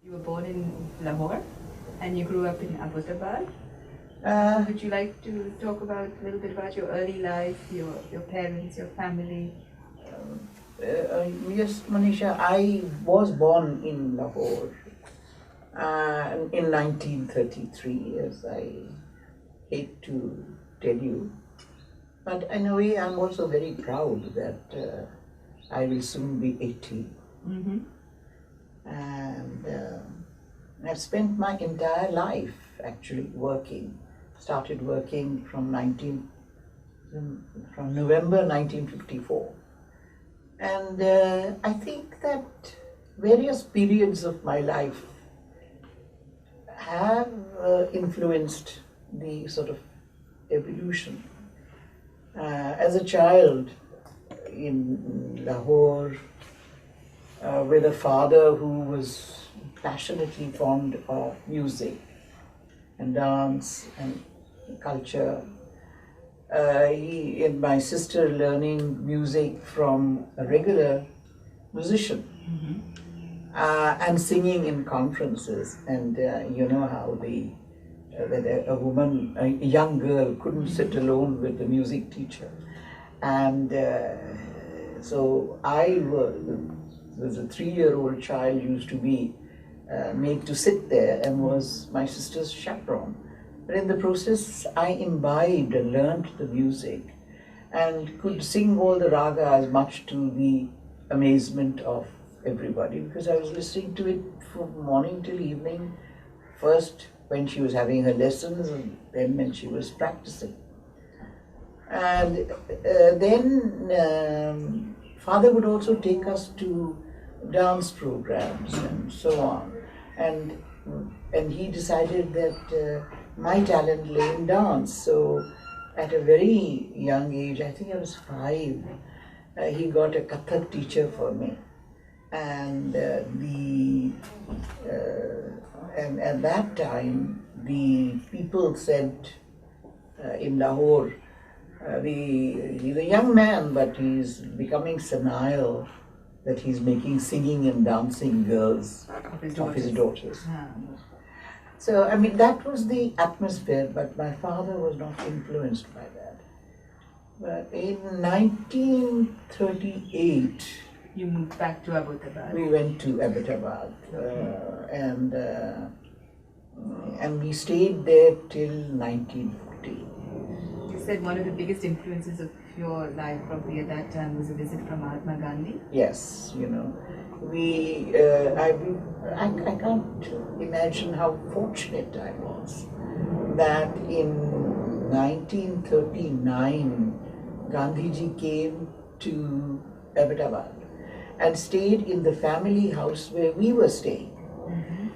You were born in Lahore and you grew up in Abottabad. Would you like to talk about a little bit about your early life, your parents, your family? Yes, Monisha, I was born in Lahore in 1933, as I hate to tell you. But in a way, I'm also very proud that I will soon be 80. Mm-hmm. And I've spent my entire life actually working. Started working from November 1954. And I think that various periods of my life have influenced the sort of evolution. As a child in Lahore, with a father who was passionately fond of music and dance and culture, and my sister learning music from a regular musician. Mm-hmm. And singing in conferences, and you know how that a woman, a young girl, couldn't sit alone with the music teacher, and so I was a 3-year-old child, used to be made to sit there and was my sister's chaperone. But in the process, I imbibed and learned the music and could sing all the ragas, much to the amazement of everybody, because I was listening to it from morning till evening, first when she was having her lessons and then when she was practicing. And then father would also take us to dance programs and so on. And he decided that my talent lay in dance. So at a very young age, I think I was 5, he got a Kathak teacher for me. And and at that time, the people said in Lahore, he's a young man, but he's becoming senile, that he's making singing and dancing girls of his daughters. Ah. So, I mean, that was the atmosphere, but my father was not influenced by that. But in 1938, You moved back to Abottabad. we went to Abottabad, and we stayed there till 1940. You said one of the biggest influences of your life probably at that time was a visit from Mahatma Gandhi. Yes, you know, I can't imagine how fortunate I was that in 1939 Gandhiji came to Abottabad and stayed in the family house where we were staying. Mm-hmm.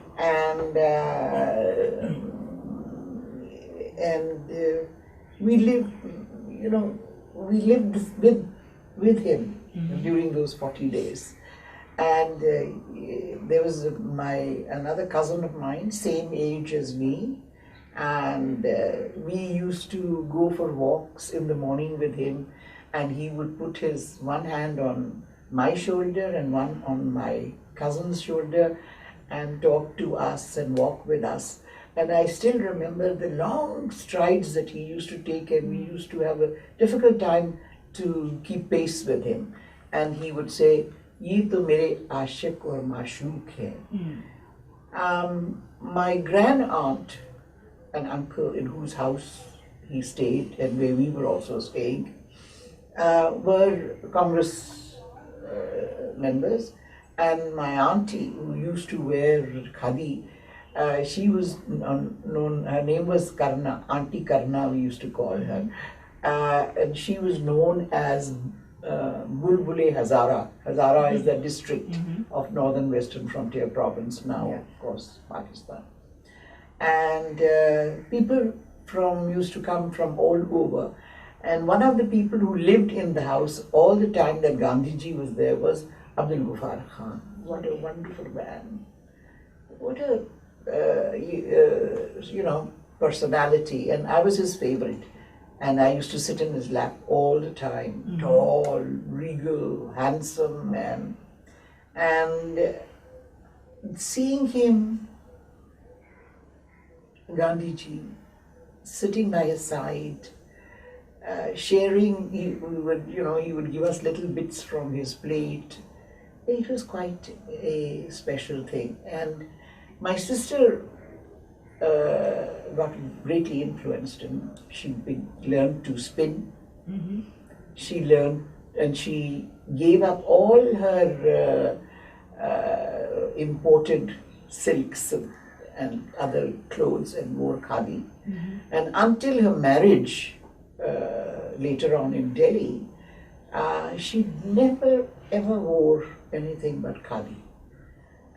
And we lived, you know, we lived with him during those 40 days. And there was another cousin of mine, same age as me, and we used to go for walks in the morning with him, and he would put his one hand on my shoulder and one on my cousin's shoulder and talk to us and walk with us. And I still remember the long strides that he used to take, and we used to have a difficult time to keep pace with him. And he would say, "Ye to mere aashiq aur maashook hai." My grand aunt and uncle, in whose house he stayed and where we were also staying, were Congress members. And my auntie, who used to wear khadi, she was known, her name was Karna, Auntie Karna we used to call her. And she was known as Bulbule Hazara. Hazara is the district of Northern Western Frontier Province, now of course Pakistan. And people used to come from all over. And one of the people who lived in the house all the time that Gandhiji was there was Abdul Ghaffar Khan. What a wonderful man. What a personality. And I was his favorite. And I used to sit in his lap all the time, tall, regal, handsome man. And seeing him, Gandhiji, sitting by his side, sharing, he would give us little bits from his plate. It was quite a special thing. And my sister got greatly influenced, and she learned to spin. Mm-hmm. She learned, and she gave up all her imported silks and other clothes and wore khadi. Mm-hmm. And until her marriage later on in Delhi, she never ever wore anything but khadi.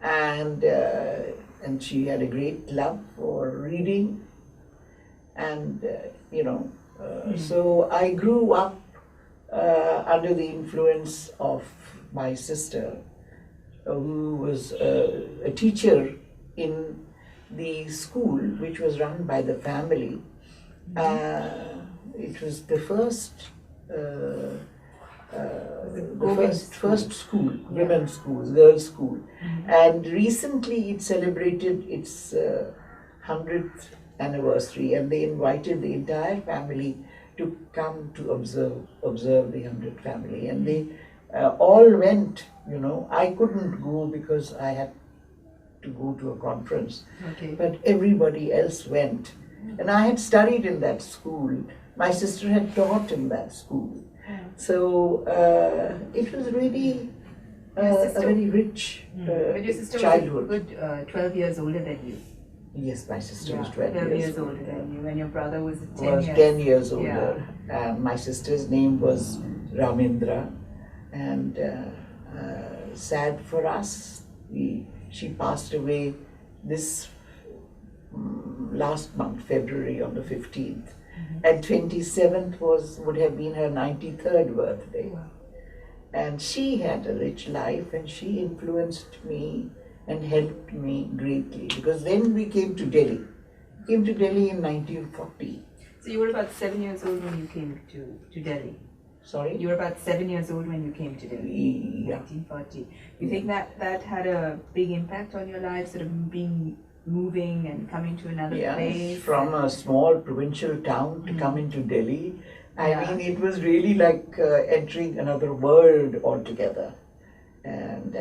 And she had a great love for reading, and so I grew up under the influence of my sister, who was a teacher in the school which was run by the family. It was the first first school, women's school, girls' school. Mm-hmm. And recently it celebrated its 100th anniversary, and they invited the entire family to come to observe the 100th family. And they all went, I couldn't go because I had to go to a conference. Okay. But everybody else went. And I had studied in that school. My sister had taught in that school. So it was really a very rich but your sister childhood. Was a good 12 years older than you. Yes, my sister was 12 years older than you, and your brother was 10 years older. Yeah. My sister's name was Ramindra, and sad for us, she passed away this last month, February, on the 15th. Mm-hmm. And 27th would have been her 93rd birthday. Wow. And she had a rich life, and she influenced me and helped me greatly, because then we came to Delhi. We came to Delhi in 1940. So you were about 7 years old when you came to Delhi? Sorry? You were about 7 years old when you came to Delhi, yeah. 1940. You think that had a big impact on your life, sort of moving and coming to another place? From a small provincial town to come into Delhi, I mean, it was really like entering another world altogether. And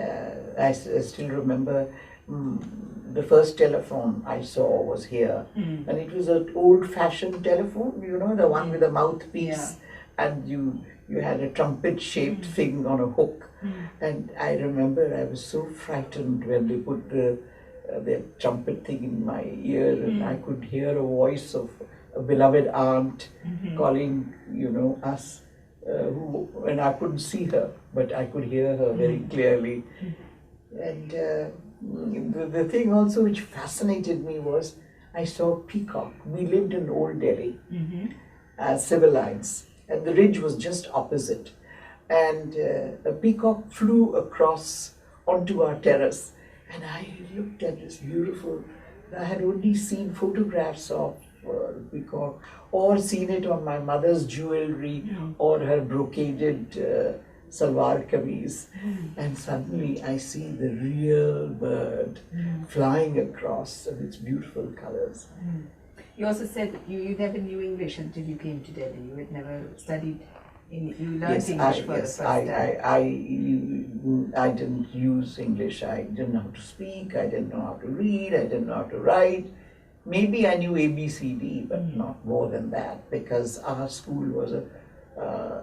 I still remember the first telephone I saw was here, and it was an old-fashioned telephone, the one with a mouthpiece, and you had a trumpet-shaped thing on a hook. And I remember I was so frightened when they put the trumpet thing in my ear, and I could hear a voice of a beloved aunt calling, us, and I couldn't see her, but I could hear her very clearly. And the thing also which fascinated me was I saw peacock. We lived in Old Delhi, civil lines, and the ridge was just opposite. And a peacock flew across onto our terrace. And I looked at this beautiful, I had only seen photographs of peacock, or seen it on my mother's jewelry, or her brocaded salwar kameez. And suddenly I see the real bird flying across, and its beautiful colors. You also said you never knew English until you came to Delhi. You had never studied. You learned English for the first time. I didn't use English. I didn't know how to speak. I didn't know how to read. I didn't know how to write. Maybe I knew ABCD, but not more than that, because our school was a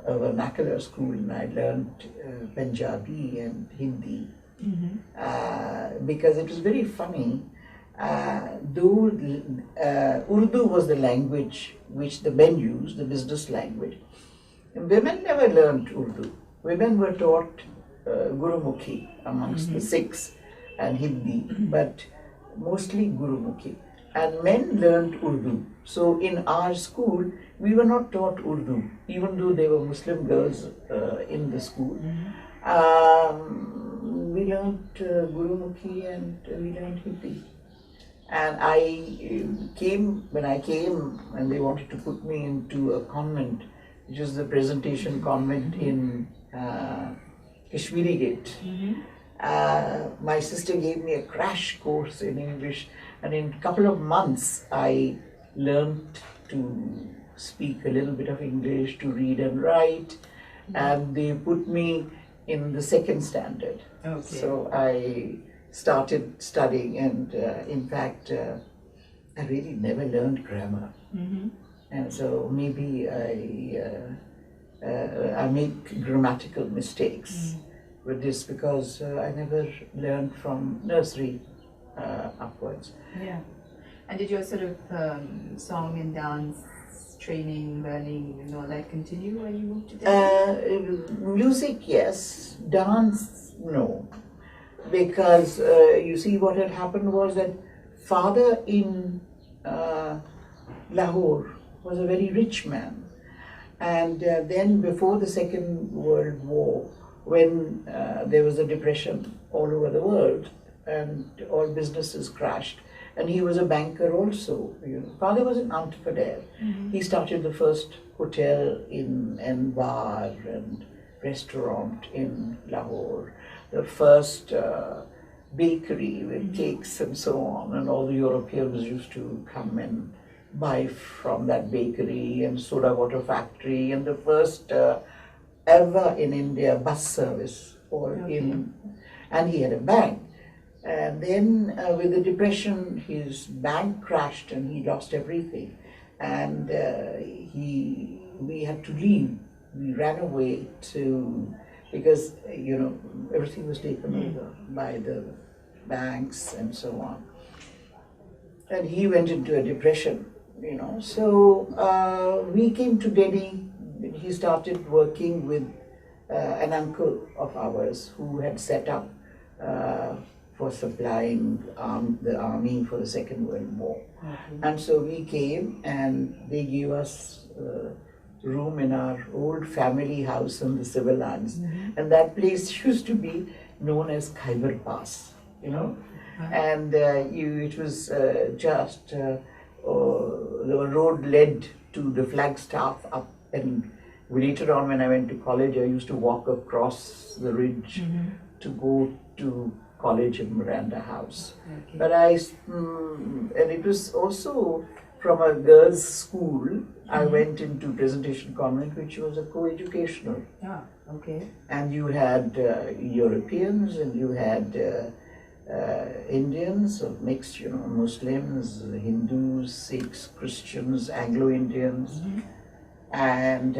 vernacular school, and I learned Punjabi and Hindi. Because it was very funny. Though Urdu was the language which the men used, the business language, women never learned Urdu. Women were taught Gurumukhi amongst the Sikhs and Hindi, but mostly Gurumukhi. And men learned Urdu. So in our school, we were not taught Urdu, even though there were Muslim girls in the school. We learned Gurumukhi and we learned Hindi. And when I came and they wanted to put me into a convent, which was the Presentation Convent in Kashmiri Gate. my sister gave me a crash course in English, and in a couple of months I learned to speak a little bit of English, to read and write, and they put me in the second standard. Okay. So I started studying, and in fact, I really never learned grammar. And so maybe I make grammatical mistakes with this because I never learned from nursery upwards. Yeah. And did your sort of song and dance training, learning, and all that continue when you moved to Delhi? Music, yes. Dance, no. Because you see, what had happened was that father in Lahore was a very rich man. And then before the Second World War, when there was a depression all over the world and all businesses crashed, and he was a banker also. Father was an entrepreneur. He started the first hotel and bar and restaurant in Lahore, the first bakery with cakes and so on, and all the Europeans used to come and buy from that bakery, and soda water factory, and the first ever in India bus service, and he had a bank. And then with the depression, his bank crashed and he lost everything, and we had to leave. We ran away because everything was taken over by the banks and so on, and he went into a depression. So we came to Delhi. He started working with an uncle of ours who had set up for supplying the army for the Second World War. And so we came, and they gave us room in our old family house on the civil lines. And that place used to be known as Khyber Pass, and it was just the road led to the Flagstaff up, and later on when I went to college, I used to walk across the ridge to go to college in Miranda House. But and it was also from a girls' school. I went into Presentation Convent, which was a co-educational. And you had Europeans, and you had Indians, of mixed, Muslims, Hindus, Sikhs, Christians, Anglo-Indians, and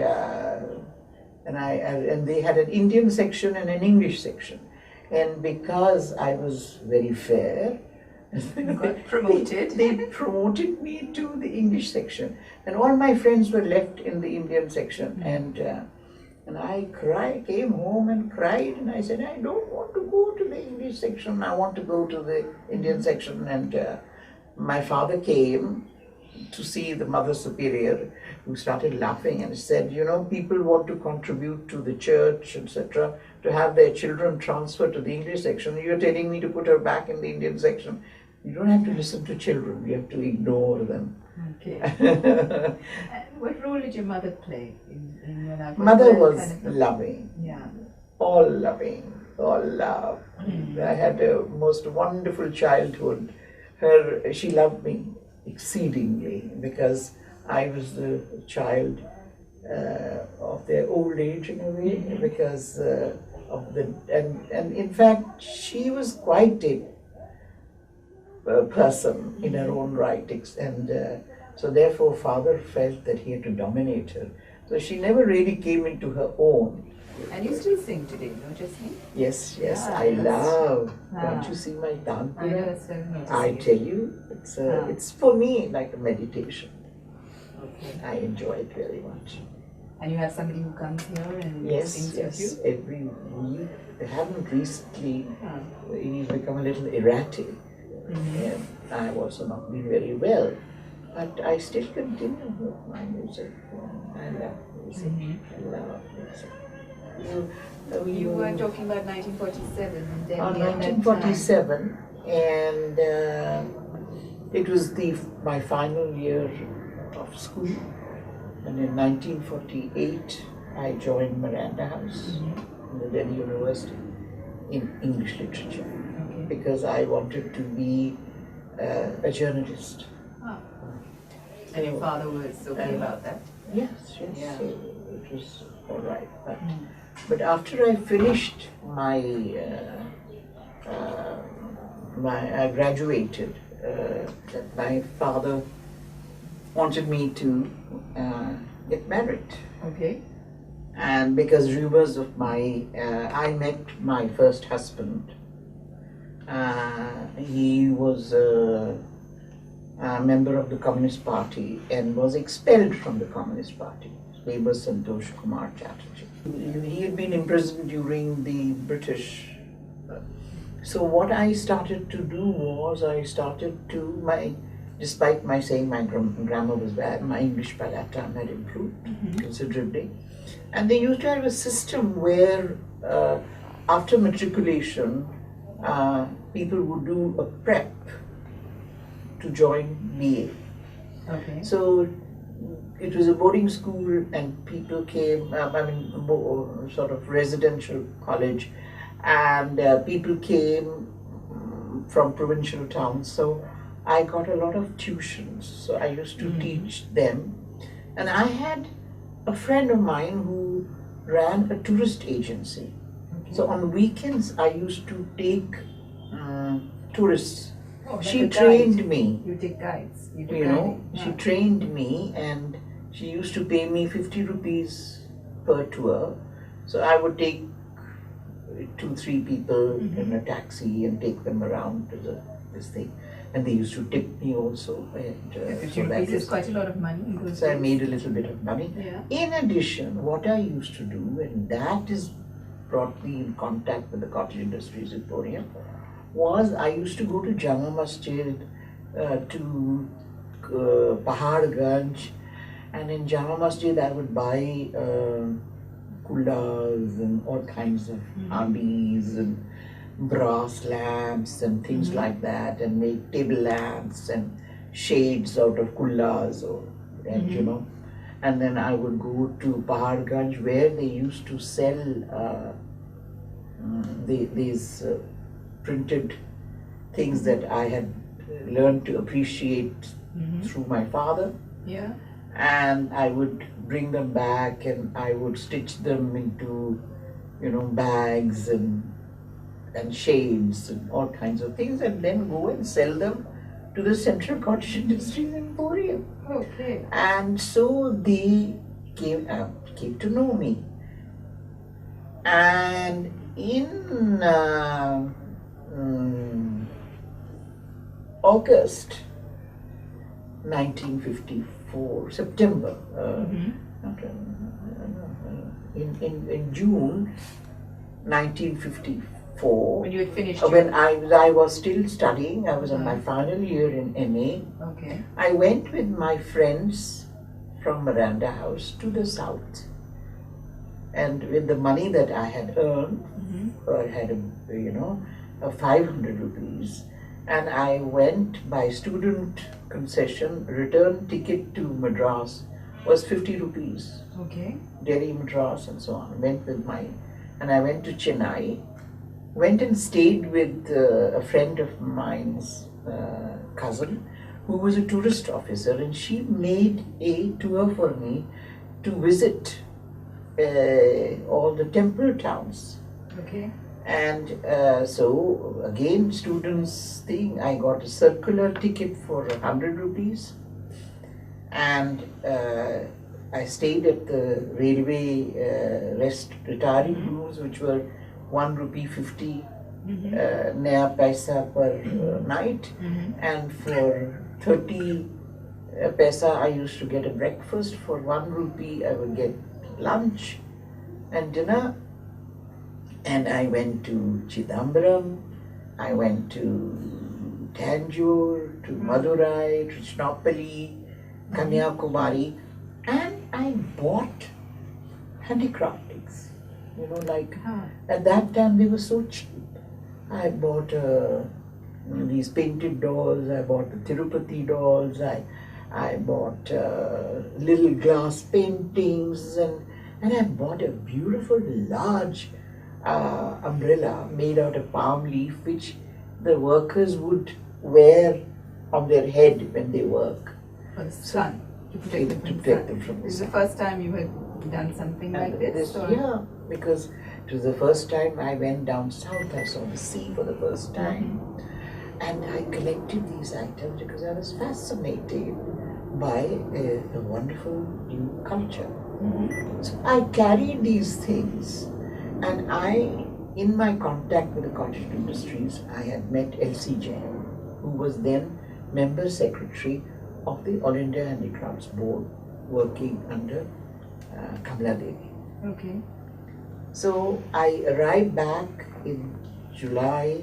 they had an Indian section and an English section. And because I was very fair, you got promoted. They promoted me to the English section, and all my friends were left in the Indian section. And I came home and cried, and I said, I don't want to go to the English section, I want to go to the Indian section. And my father came to see the Mother Superior, who started laughing and said, people want to contribute to the church, etc., to have their children transferred to the English section. You're telling me to put her back in the Indian section. You don't have to listen to children, you have to ignore them. What role did your mother play in your life? Mother was loving. All loving, all love. I had a most wonderful childhood. She loved me exceedingly because I was the child of their old age in a way, because and in fact she was quite a person in her own right, and so therefore father felt that he had to dominate her. So she never really came into her own. And you still sing today, no, Jasleen? Yes, I love. Don't you see my tantra? I know, it's very nice. I tell you, it's for me like a meditation. I enjoy it very much. And you have somebody who comes here and sings with you? Every week. I haven't recently. He's become a little erratic. And I've also not been very well. But I still continue with my music. I love music. I love music. You were talking about 1947 in Delhi. 1947, and it was my final year of school. And in 1948, I joined Miranda House in the Delhi University. in English literature Okay. because I wanted to be a journalist. Ah. And your father was okay about that? Yes, yes. Yeah. So it was all right. But after I finished I graduated, my father wanted me to get married. Okay. And because rumors of I met my first husband. He was a member of the Communist Party and was expelled from the Communist Party. His name was Santosh Kumar Chatterjee. He had been imprisoned during the British. So what I started to do was despite my saying my grammar was bad, my English by that time had improved considerably. And they used to have a system where after matriculation, people would do a prep to join BA. Okay. So it was a boarding school and people came, sort of residential college, and people came from provincial towns. So I got a lot of tuitions. So I used to teach them. And I had a friend of mine who ran a tourist agency. Okay. So on weekends I used to take tourists. Oh, like she a trained guide. me. You take guides. She trained me and she used to pay me 50 rupees per tour. So I would take 2-3 people in a taxi and take them around to this thing. And they used to tip me also. And, 50 rupees is quite a lot of money in those so I days. made a little bit of money. Yeah. In addition, what I used to do, and that has brought me in contact with the cottage industries in Pune, was I used to go to Jama Masjid, to Paharganj, and in Jama Masjid I would buy kullas and all kinds of handis and brass lamps and things like that, and make table lamps and shades out of kullas, and then I would go to Paharganj where they used to sell these printed things that I had learned to appreciate through my father. Yeah. And I would bring them back and I would stitch them into, bags and shades and all kinds of things, and then go and sell them to the central cottage industries in Pune. Okay. And so they came to know me. And in August 1954, September, in June 1954, when you had finished when I was still studying, I was on my final year in MA. Okay. I went with my friends from Miranda House to the south, and with the money that I had earned, I had a 500 rupees, and I went by student concession. Return ticket to Madras was 50 rupees. Okay. Delhi, Madras, and so on. And I went to Chennai. Went and stayed with a friend of mine's cousin, who was a tourist officer, and she made a tour for me to visit all the temple towns. Okay. And so again, students thing, I got a circular ticket for 100 rupees, and I stayed at the railway retiring rooms, which were 1 rupee 50 naya paisa per night, and for 30 paisa I used to get a breakfast. For 1 rupee I would get lunch and dinner. And I went to Chidambaram, I went to Tanjore, to Madurai, Trichinopalli, Kanyakumari, and I bought handicraft things. At that time they were so cheap. I bought these painted dolls, I bought the Tirupati dolls, I bought little glass paintings, and I bought a beautiful large umbrella made out of palm leaf, which the workers would wear on their head when they work. For the sun, to protect them from the sun. This is the first time you had done something like this? Yeah, because it was the first time I went down south. I saw the sea for the first time. And I collected these items because I was fascinated by a wonderful new culture. So I carried these things, and in my contact with the cottage industries, I had met L.C. Jain, who was then member secretary of the All India Handicrafts Board, working under Kamaladevi. Okay. So I arrived back in July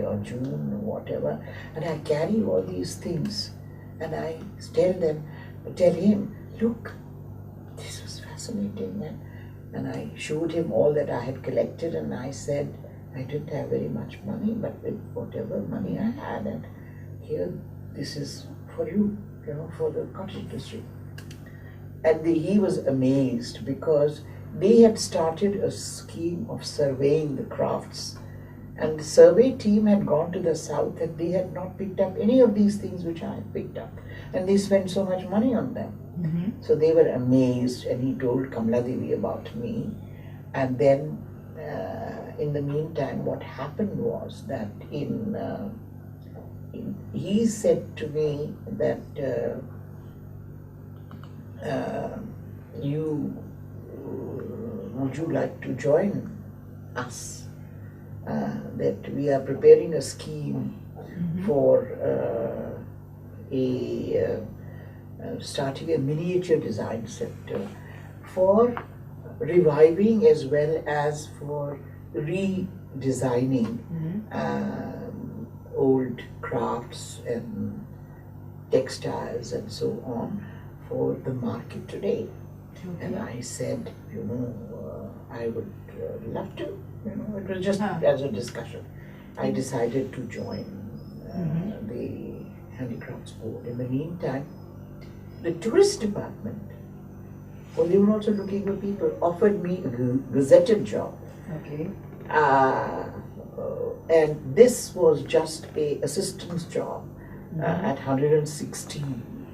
or June or whatever, and I carry all these things, and I tell him, look, this was fascinating, and I showed him all that I had collected, and I said I didn't have very much money, but with whatever money I had, and here, this is for you, for the cottage industry. And he was amazed because they had started a scheme of surveying the crafts. And the survey team had gone to the south and they had not picked up any of these things which I had picked up. And they spent so much money on them. So they were amazed, and he told Kamaladevi about me. And then in the meantime, what happened was that he said to me that would you like to join us? That we are preparing a scheme for starting a miniature design center for reviving as well as for redesigning old crafts and textiles and so on for the market today. And I said, I would love to. It was just as a discussion. I decided to join the Handicrafts Board. In the meantime, the tourist department, well, they were also looking for people, offered me a gazetted job. Okay. And this was just a assistant's job at 160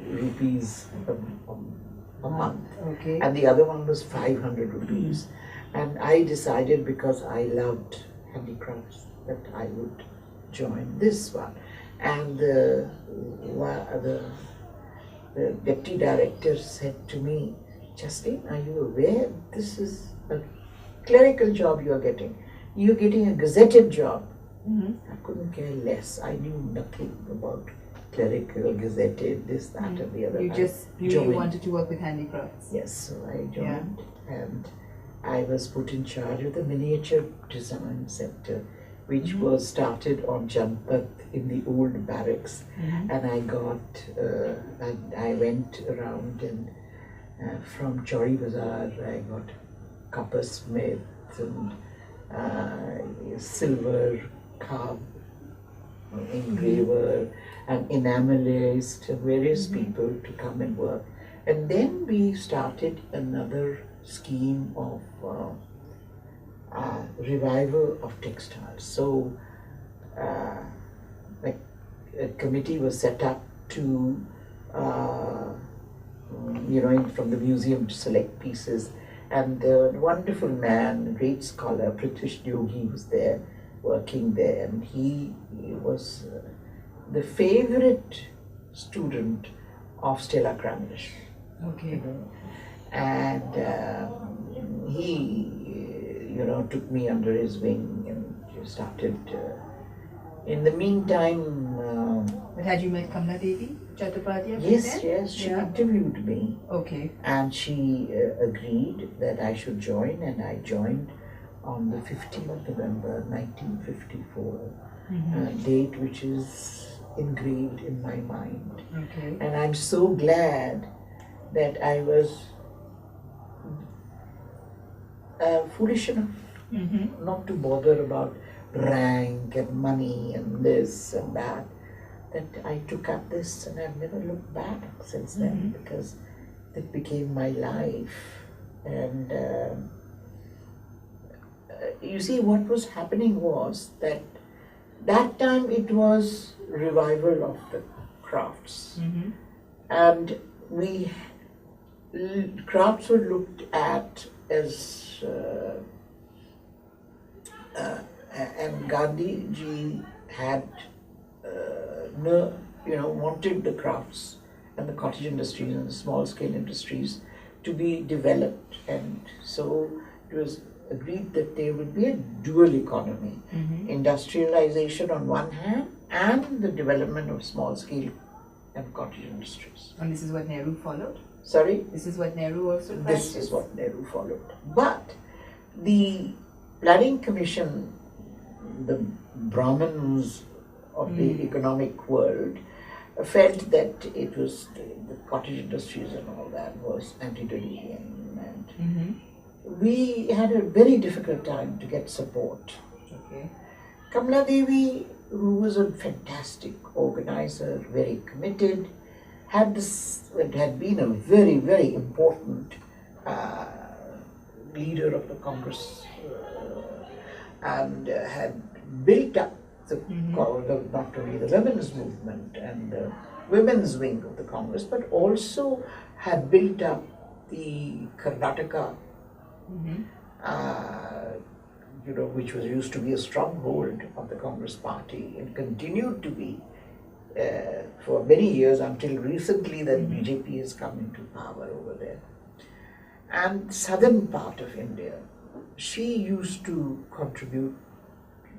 rupees a month. Okay. And the other one was 500 rupees. And I decided, because I loved handicrafts, that I would join this one. And the deputy director said to me, Jasleen, are you aware this is a clerical job you are getting? You're getting a gazetted job. I couldn't care less. I knew nothing about clerical, gazetted, this, that, and the other. You just really wanted to work with handicrafts. Yes, so I joined, and I was put in charge of the miniature design center, which was started on Janpat in the old barracks. And I got, I went around, and from Chori Bazaar, I got coppersmith and silver carve engraver and enamelist and various people to come and work. And then we started another scheme of revival of textiles. So a committee was set up to, from the museum to select pieces. And the wonderful man, great scholar, Prithvish Yogi, was there, working there, and he was the favorite student of Stella Crandish. Okay. And he, took me under his wing and started. In the meantime. But had you met Kamaladevi Chattopadhyay? Yes, she interviewed me. Okay. And she agreed that I should join, and I joined on the 15th of November 1954, date which is engraved in my mind. Okay. And I'm so glad that I was foolish enough not to bother about rank and money and this and that I took up this, and I've never looked back since then, because it became my life. And you see, what was happening was that time it was revival of the crafts, and crafts were looked at as and Gandhi ji had wanted the crafts and the cottage industries and the small scale industries to be developed, and so it was agreed that there would be a dual economy, industrialization on one hand and the development of small scale and cottage industries. And this is what Nehru followed? Sorry? This is what Nehru also practiced? This is what Nehru followed. But the planning commission, the Brahmins of the economic world, felt that it was the cottage industries and all that was anti-Delhian, and we had a very difficult time to get support. Okay. Kamaladevi, who was a fantastic organizer, very committed, had been a very, very important leader of the Congress and had built up not only the women's movement and the women's wing of the Congress, but also had built up the Karnataka, which was used to be a stronghold of the Congress party and continued to be for many years until recently that BJP has come into power over there. And southern part of India, she used to contribute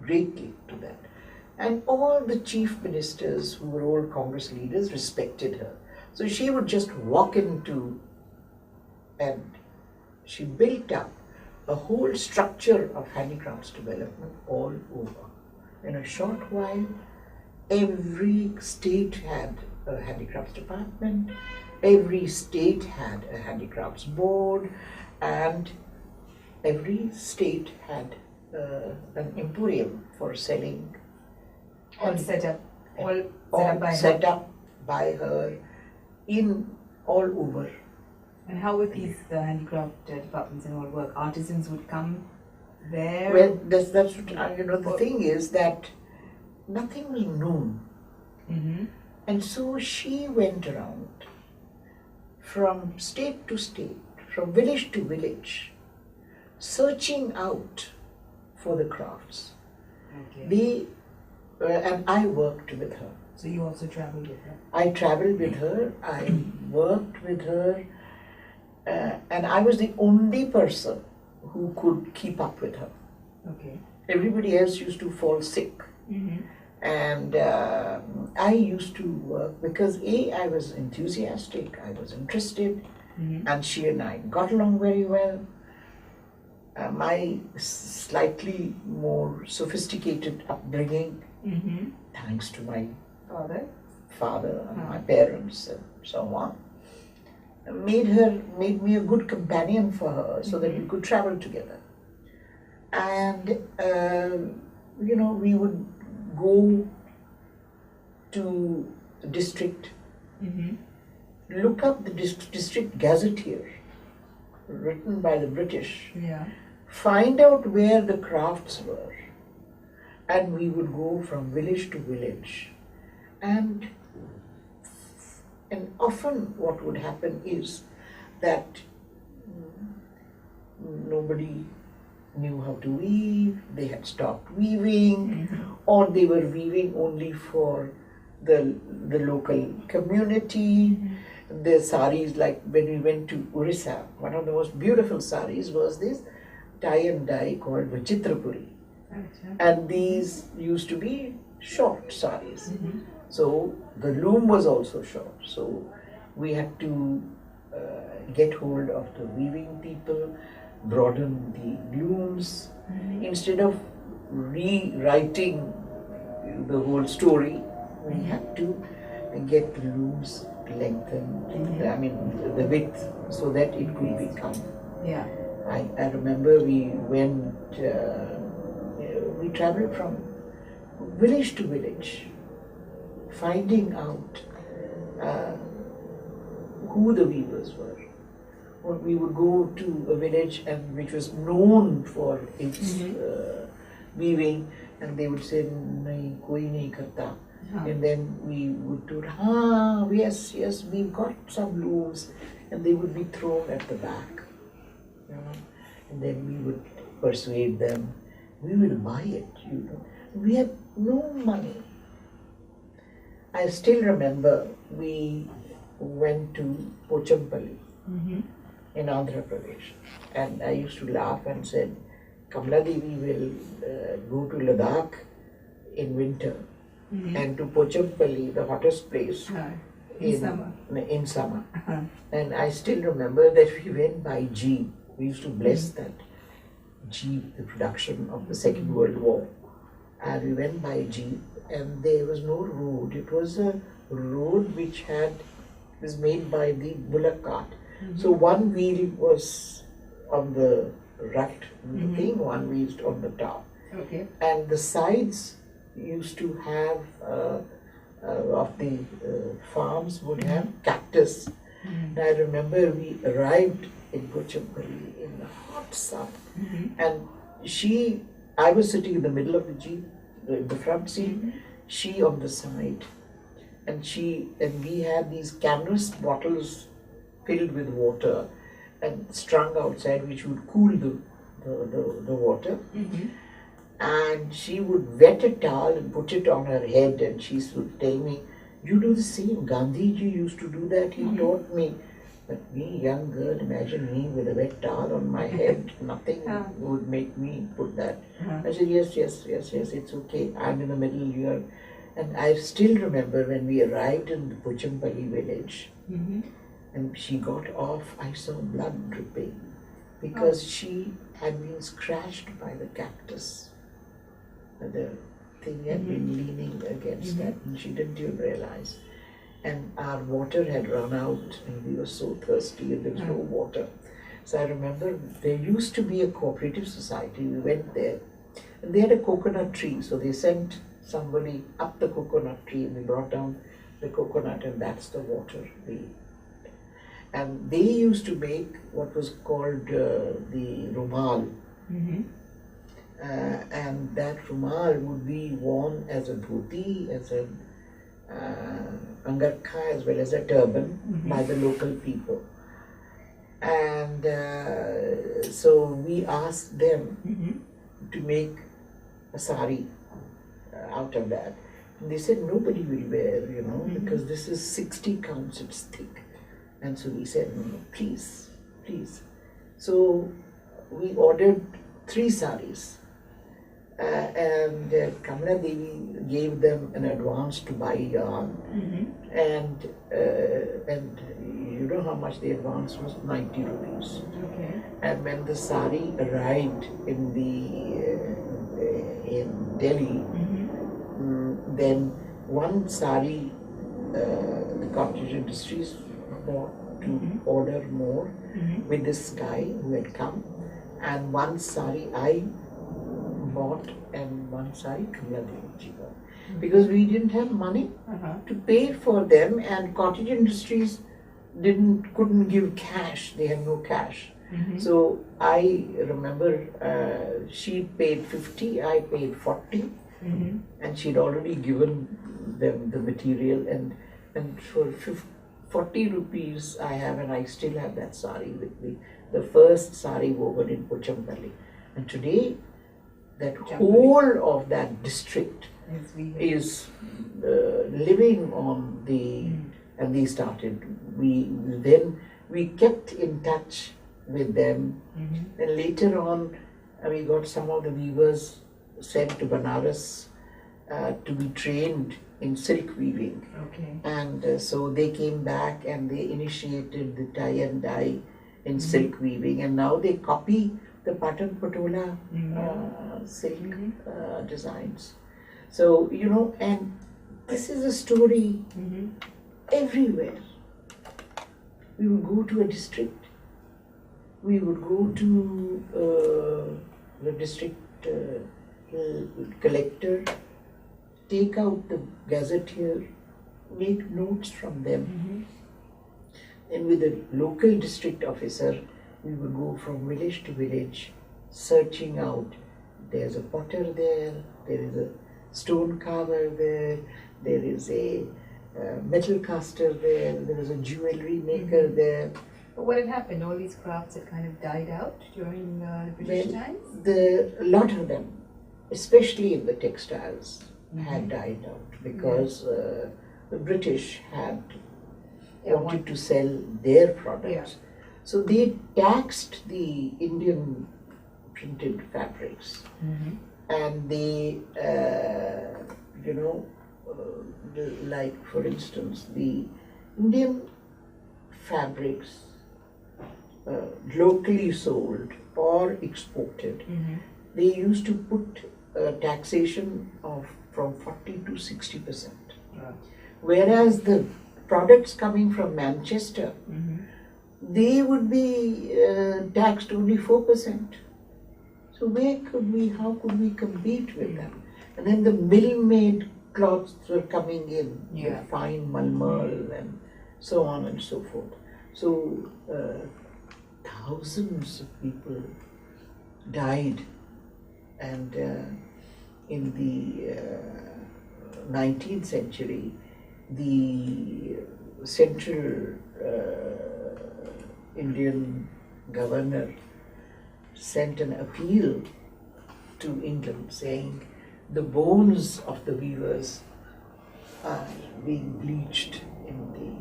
greatly to that. And all the chief ministers who were all Congress leaders respected her. So she would just walk into, and she built up a whole structure of handicrafts development all over. In a short while, every state had a handicrafts department, every state had a handicrafts board, and every state had an emporium for selling. All set up by her in all over. And how would these handicraft departments and all work? Artisans would come there? Well, that's what, the thing is that nothing was known. And so she went around from state to state, from village to village, searching out for the crafts. Okay. And I worked with her. So you also traveled with her? I traveled with her, I worked with her, and I was the only person who could keep up with her. Okay. Everybody else used to fall sick. And I used to work because I was enthusiastic, I was interested, and she and I got along very well. My slightly more sophisticated upbringing, thanks to my father and my parents and so on, made me a good companion for her so that we could travel together. And we would go to the district, look up the district gazetteer written by the British, find out where the crafts were, and we would go from village to village. And often what would happen is that nobody knew how to weave, they had stopped weaving, or they were weaving only for the local community. The saris, like when we went to Orissa, one of the most beautiful saris was this tie and dye called Vachitrapuri. And these used to be short saris. So the loom was also short. So we had to get hold of the weaving people, broaden the looms. Instead of rewriting the whole story, we had to get the looms lengthened, the width, so that it could become. I remember we went, we traveled from village to village, finding out who the weavers were, we would go to a village and which was known for its weaving, and they would say, "Nahi, koi nahi karta." And then we would do, yes, yes, we've got some looms, and they would be thrown at the back, you know. And then we would persuade them, we will buy it, you know. We had no money. I still remember we went to Pochampally in Andhra Pradesh, and I used to laugh and said, Kamaladevi will go to Ladakh in winter and to Pochampally, the hottest place, in summer. And I still remember that we went by jeep. We used to bless that jeep, the production of the Second World War. And we went by jeep, and there was no road. It was a road which was made by the bullock cart. So one wheel was on the right thing, one wheel on the top. Okay. And the sides used to have, of the farms would have cactus. And I remember we arrived in Pochampally in the hot sun, and I was sitting in the middle of the jeep, the front seat, she on the side, and we had these canvas bottles filled with water and strung outside, which would cool the water. And she would wet a towel and put it on her head, and she would tell me, "You do the same. Gandhiji used to do that. He taught me." But me, young girl, imagine me with a wet towel on my head. Nothing would make me put that. I said, yes, it's okay. I'm in the middle here. And I still remember when we arrived in the Pochampally village, and she got off, I saw blood dripping because she had been scratched by the cactus. The thing had been leaning against that, and she didn't even realize. And our water had run out, and we were so thirsty, and there was no water. So I remember there used to be a cooperative society. We went there, and they had a coconut tree. So they sent somebody up the coconut tree, and they brought down the coconut, and that's the water. And they used to make what was called the rumal. And that rumal would be worn as a dhoti, as a angarkha, as well as a turban by the local people. And so we asked them to make a sari out of that. And they said nobody will wear, you know, because this is 60 counts, it's thick. And so we said, no, please. So we ordered 3 saris. And Kamaladevi gave them an advance to buy yarn, and you know how much the advance was? 90 rupees. Okay. And when the sari arrived in Delhi, then one sari the cottage industries bought to order more with this guy who had come, and one sari I bought and one sari Kamaladevi bought, because we didn't have money to pay for them, and cottage industries couldn't give cash. They had no cash. So I remember she paid 50, I paid 40, and she'd already given them the material, and for 40 rupees I have, and I still have that sari with me, the first sari woven in Pochampally. And today that whole of that district is living on the, and they started, we kept in touch with them, and later on we got some of the weavers sent to Banaras to be trained in silk weaving. Okay. And so they came back and they initiated the tie and dye in silk weaving, and now they copy the Patan Patola silk designs. So, you know, and this is a story everywhere. We would go to a district, we would go to the district collector, take out the gazetteer, make notes from them. and with the local district officer, we would go from village to village, searching out. There's a potter there, there is a stone carver there, there is a metal caster there, there is a jewelry maker there. But what had happened? All these crafts had kind of died out during the British times? A lot of them, especially in the textiles, had died out because the British had wanted to sell their products. So they taxed the Indian printed fabrics, and they, like for instance, the Indian fabrics locally sold or exported, they used to put taxation of from 40 to 60%. Whereas the products coming from Manchester, they would be taxed only 4%. So how could we compete with them? And then the mill-made cloths were coming in, with fine malmal and so on and so forth. So thousands of people died, and in the 19th century, the central Indian governor sent an appeal to England saying the bones of the weavers are being bleached in the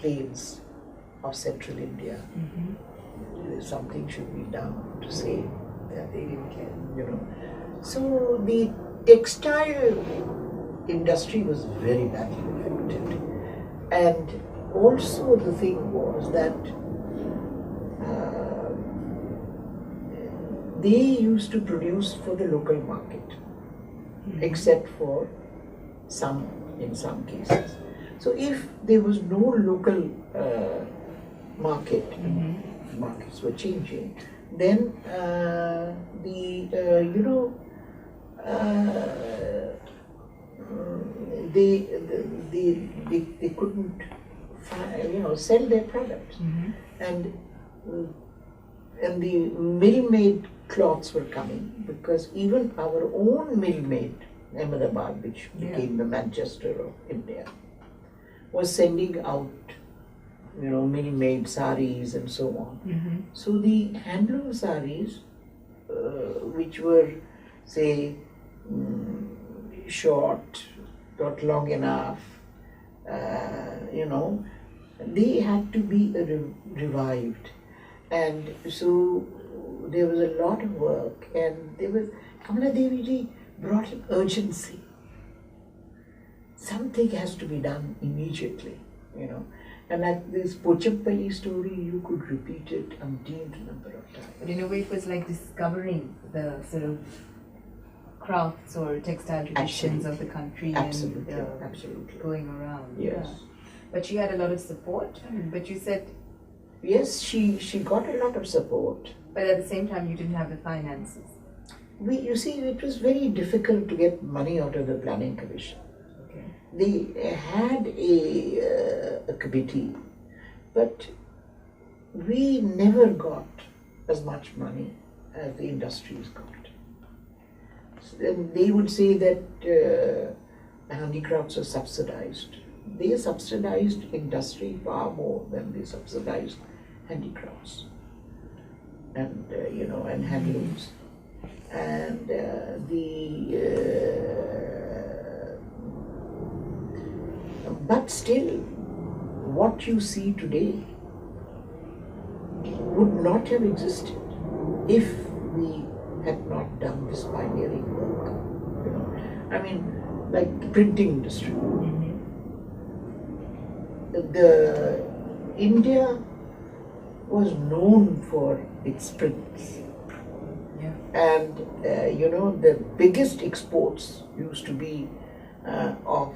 plains of central India. Something should be done to save that area, So the textile industry was very badly affected, and also the thing was that they used to produce for the local market, except for in some cases. So if there was no local market, markets were changing, then they couldn't sell their products, and the mill-made cloths were coming, because even our own mill-made Ahmedabad, which became the Manchester of India, was sending out mill-made saris and so on. So the handloom saris, which were say short, not long enough, they had to be revived, and so there was a lot of work, and Kamaladevi brought an urgency. Something has to be done immediately, And like this Pochampalli story, you could repeat it umpteenth number of times. But in a way, it was like discovering the sort of crafts or textile traditions of the country, absolutely. Going around. Yes. But she had a lot of support. But you said... Yes, she got a lot of support. But at the same time, you didn't have the finances. You see, it was very difficult to get money out of the Planning Commission. They had a committee, but we never got as much money as the industries got. So then they would say that handicrafts are subsidized. They subsidized industry far more than they subsidized handicrafts and and handlooms. And but still, what you see today would not have existed if we had not done this pioneering work. I mean, like the printing industry. India was known for its prints. And the biggest exports used to be of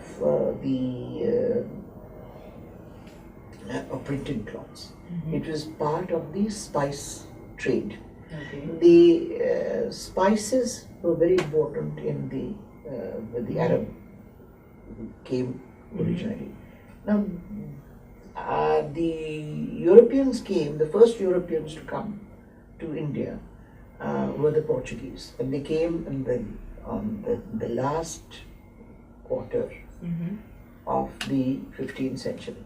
printed cloths. It was part of the spice trade. The spices were very important in the Arab came originally. Now, the Europeans came, the first Europeans to come to India were the Portuguese, and they came on the last quarter of the 15th century.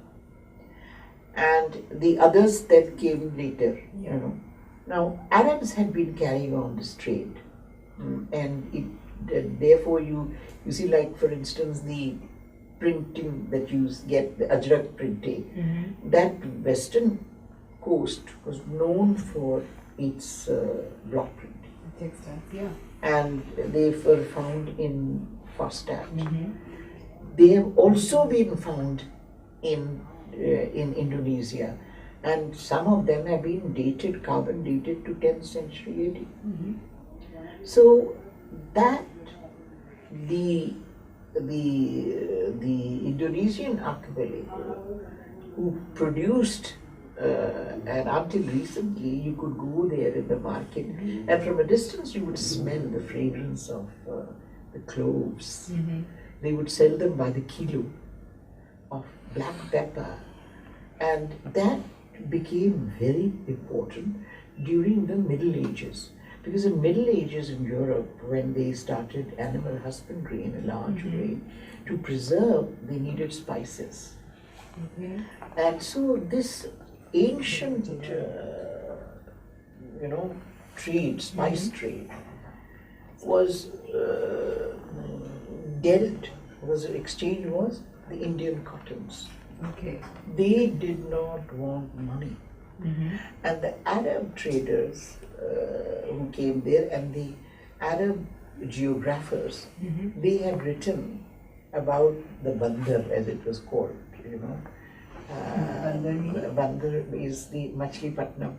And the others that came later, you know. Now, Arabs had been carrying on this trade, and therefore you see, like for instance, the printing that you get, the Ajrak printing, that western coast was known for its block printing. Textiles, yeah. And they were found in Fastad. They have also been found in Indonesia, and some of them have been dated, carbon dated to 10th century AD. So that the Indonesian archipelago who produced, and until recently you could go there in the market, and from a distance you would smell the fragrance of the cloves. They would sell them by the kilo of black pepper, and that became very important during the Middle Ages. Because in Middle Ages in Europe, when they started animal husbandry in a large way, to preserve, they needed spices. And so this ancient, trade, spice trade, was exchange was the Indian cottons. They did not want money. And the Arab traders who came there, and the Arab geographers, they had written about the Bandar, as it was called, Bandar is the Machilipatnam